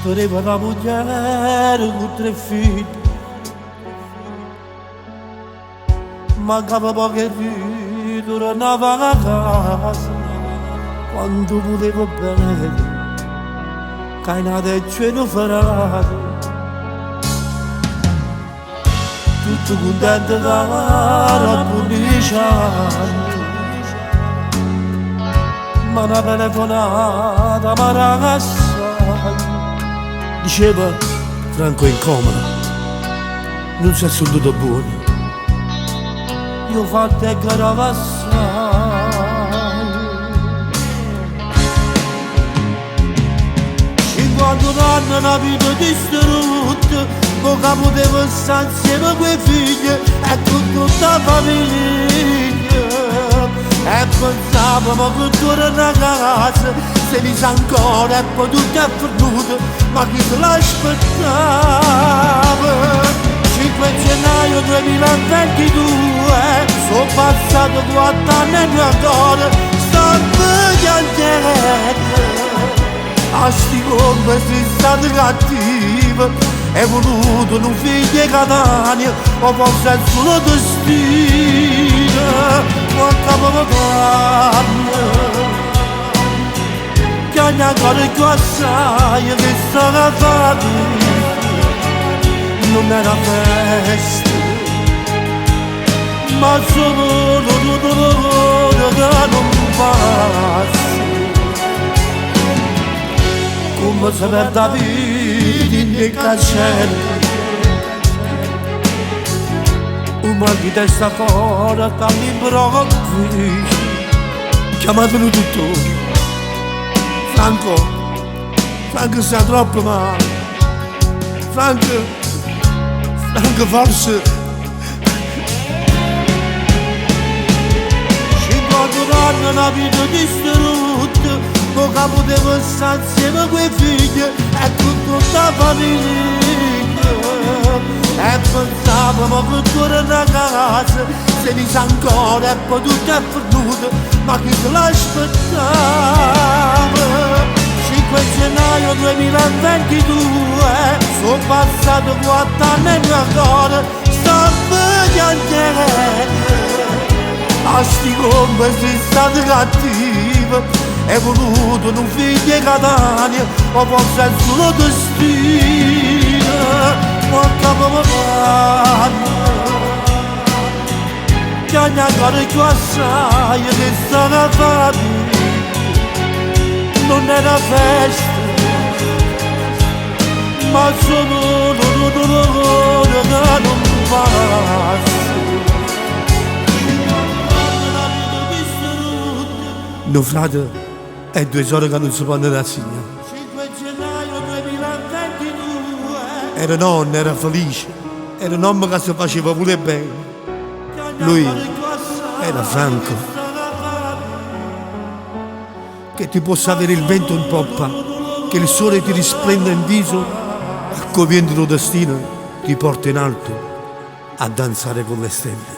Voleva una moglie con 3 figli, mancava poche ore, tornava a casa. Quando volevo bene, cainate e cielo farate. Tutto contento che la punisciano, ma una telefonata mi ragazza diceva: Franco è in coma, non si è sentito buono. Io ho fatto e garava assai. 50 anni una vita distrutta, poca potevo stare insieme con i figli e con tutta la famiglia. E pensavamo che torna a casa, se mi sa ancora e poi tutto è perduto, ma chi se l'aspettava? 5 gennaio 2022, sono passato 4 anni e ancora sto piangendo. A sti come sei stato cattivo, è voluto un figlio di Catania, o forse è il suo destino. Quanto avevo fatto, che ogni ancora più assai, che stava fatto, non era festa, ma solo dolore che non passa. Come se perde la vita in quel cancello, un mal di testa fuori, dammi improvviso, chiamatelo tutto. Franco sta troppo male, Franco forse 50 anni una vita distrutta, poca potevo stare insieme con i figli e con tutta la famiglia. E pensavamo che torna a casa, se mi sa ancora e poi tutto è perduto, ma chi se l'aspettava? 5 gennaio 2022, sono passato 4 anni e ancora sto piangendo. A sti come sei stato cattivo, è voluto un figlio di Catania, o forse è il suo destino. Quanto avevo fatto, che ogni ancora più assai, che stava fatto, non era festa, ma solo dolore che non passa. No frate, è 2 ore che non si può andare a segnare. 5 gennaio 2022. Era nonna, era felice, era un uomo che si faceva pure bene. Lui era Franco, che ti possa avere il vento in poppa, che il sole ti risplenda in viso, e coviendo il tuo destino ti porta in alto a danzare con le stelle.